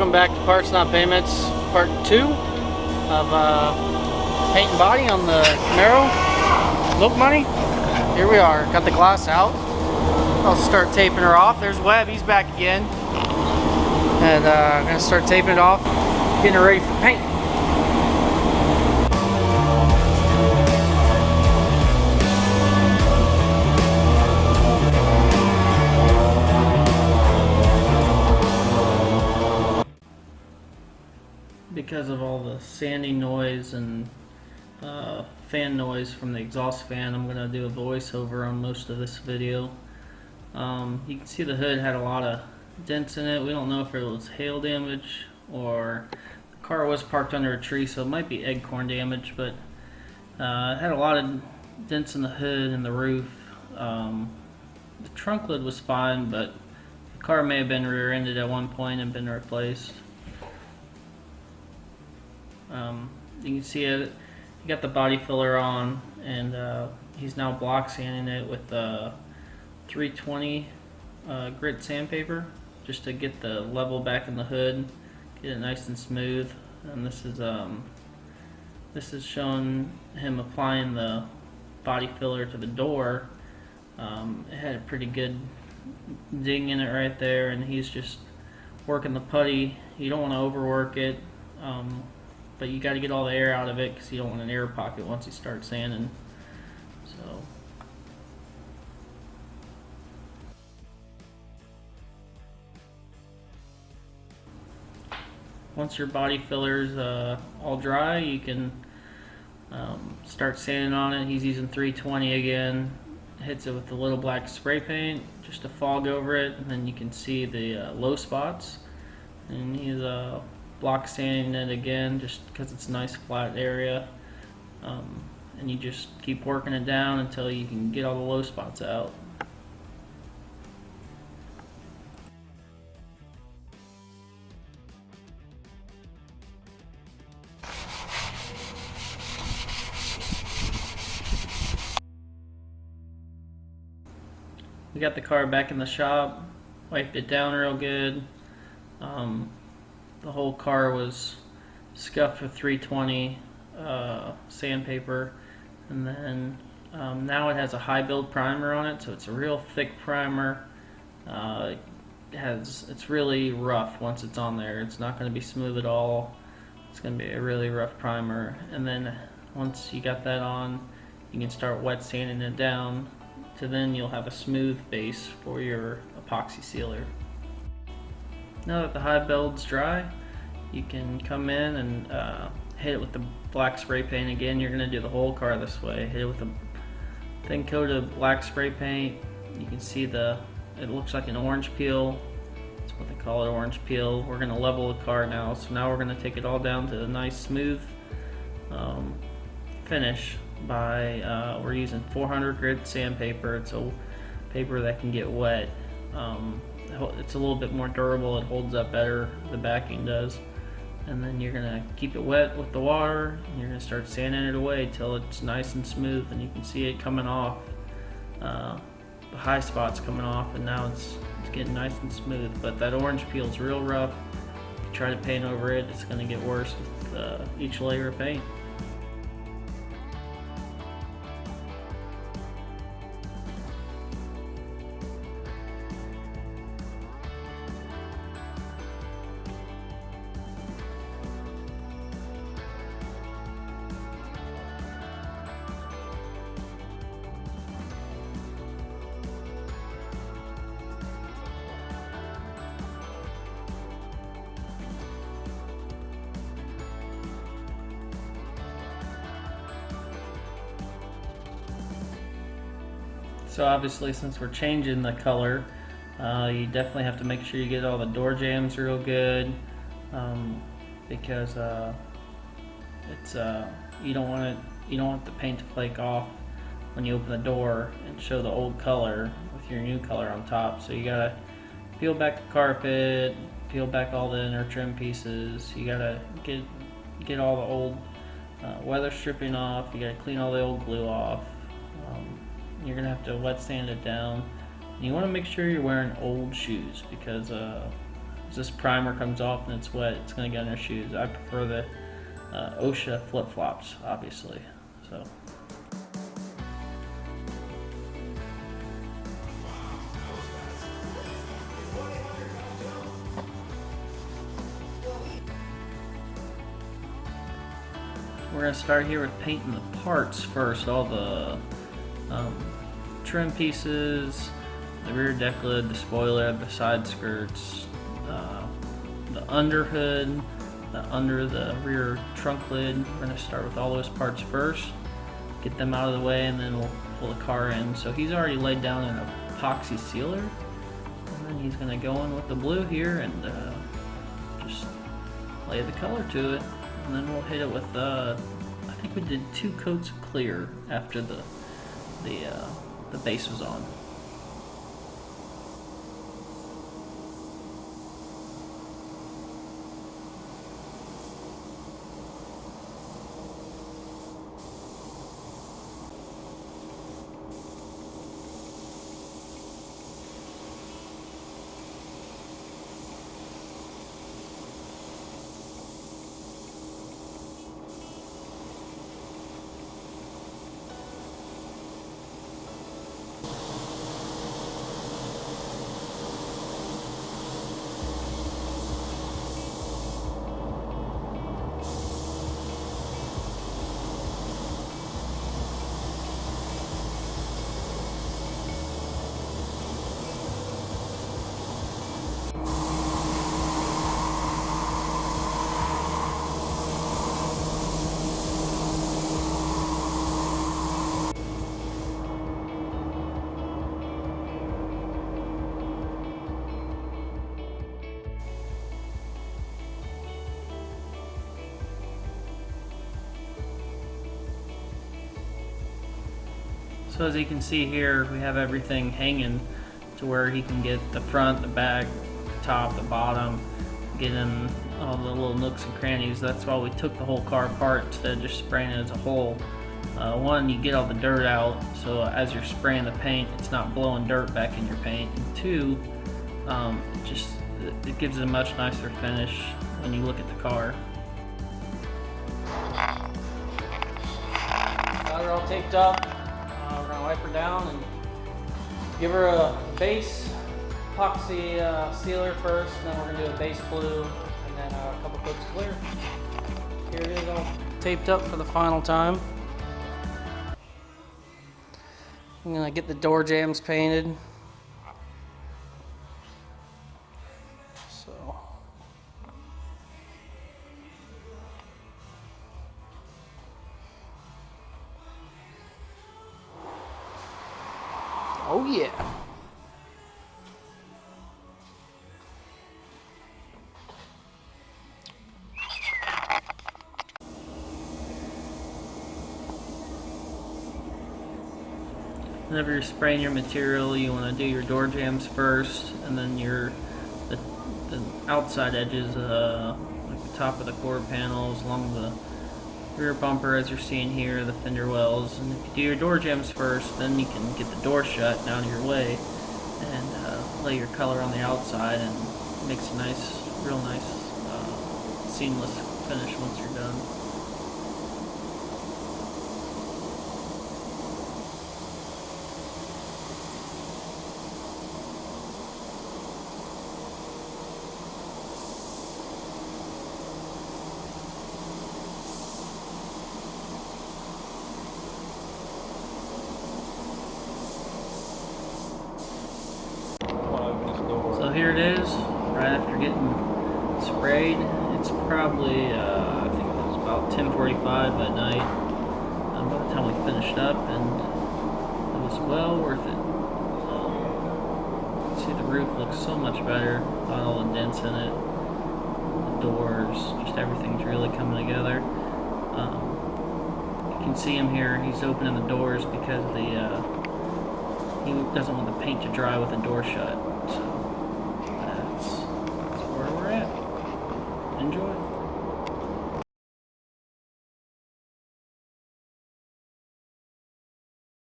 Welcome back to Parts Not Payments, part 2 of paint and body on the Camaro. Milk Money. Here we are. Got the glass out. I'll start taping her off. There's Webb. He's back again. And I'm going to start taping it off, getting her ready for paint. Because of all the sanding noise and fan noise from the exhaust fan, I'm going to do a voiceover on most of this video. You can see the hood had a lot of dents in it. We don't know if it was hail damage or the car was parked under a tree, so it might be acorn damage, but it had a lot of dents in the hood and the roof. The trunk lid was fine, but the car may have been rear-ended at one point and been replaced. You can see it. He got the body filler on, and he's now block sanding it with 320 grit sandpaper, just to get the level back in the hood, get it nice and smooth. And this is showing him applying the body filler to the door. It had a pretty good ding in it right there, and he's just working the putty. You don't want to overwork it. But you got to get all the air out of it because you don't want an air pocket once you start sanding. So once your body filler's all dry, you can start sanding on it. He's using 320 again. Hits it with a little black spray paint just to fog over it, and then you can see the low spots. And he's block sanding it again just because it's a nice flat area, and you just keep working it down until you can get all the low spots out. We got the car back in the shop, wiped it down real good. The whole car was scuffed with 320 sandpaper, and then now it has a high build primer on it, so it's a real thick primer. It's really rough once it's on there. It's not going to be smooth at all. It's going to be a really rough primer, and then once you got that on, you can start wet sanding it down to then you'll have a smooth base for your epoxy sealer. Now that the high build's dry, you can come in and hit it with the black spray paint again. You're going to do the whole car this way. Hit it with a thin coat of black spray paint. You can see it looks like an orange peel. That's what they call it, orange peel. We're going to level the car now. So now we're going to take it all down to a nice smooth finish by, we're using 400 grit sandpaper. It's a paper that can get wet. It's a little bit more durable. It holds up better, the backing does. And then you're going to keep it wet with the water, and you're going to start sanding it away till it's nice and smooth, and you can see it coming off, the high spots coming off, and now it's getting nice and smooth. But that orange peel is real rough. If you try to paint over it, it's going to get worse with each layer of paint. So obviously, since we're changing the color, you definitely have to make sure you get all the door jambs real good, because you don't want the paint to flake off when you open the door and show the old color with your new color on top. So you gotta peel back the carpet, peel back all the inner trim pieces. You gotta get all the old weather stripping off. You gotta clean all the old glue off. You're gonna have to wet sand it down. And you want to make sure you're wearing old shoes, because because this primer comes off and it's wet, it's going to get on your shoes. I prefer the OSHA flip-flops, obviously. So. We're going to start here with painting the parts first, all the trim pieces, the rear deck lid, the spoiler, the side skirts, the under hood, under the rear trunk lid. We're going to start with all those parts first, get them out of the way, and then we'll pull the car in. So he's already laid down an epoxy sealer, and then he's going to go in with the blue here and just lay the color to it. And then we'll hit it with, I think we did 2 coats of clear after the base was on. So as you can see here, we have everything hanging to where he can get the front, the back, the top, the bottom, get in all the little nooks and crannies. That's why we took the whole car apart instead of just spraying it as a whole. One, you get all the dirt out, so as you're spraying the paint, it's not blowing dirt back in your paint. And two, it gives it a much nicer finish when you look at the car. Got her all taped up. We're going to wipe her down and give her a base epoxy sealer first, and then we're going to do a base blue, and then a couple coats of clear. Here it is, all taped up for the final time. I'm going to get the door jambs painted. So. Oh yeah. Whenever you're spraying your material, you want to do your door jambs first, and then the outside edges, like the top of the quarter panels, along the rear bumper, as you're seeing here, the fender wells. And if you do your door jambs first, then you can get the door shut down your way and lay your color on the outside, and it makes a nice, real nice, seamless finish once you're done. So here it is, right after getting sprayed. It's probably, I think it was about 10:45 at night by the time we finished up, and it was well worth it. See, the roof looks so much better without all the dents in it. The doors, just everything's really coming together. You can see him here, he's opening the doors because he doesn't want the paint to dry with the door shut. So that's where we're at. Enjoy.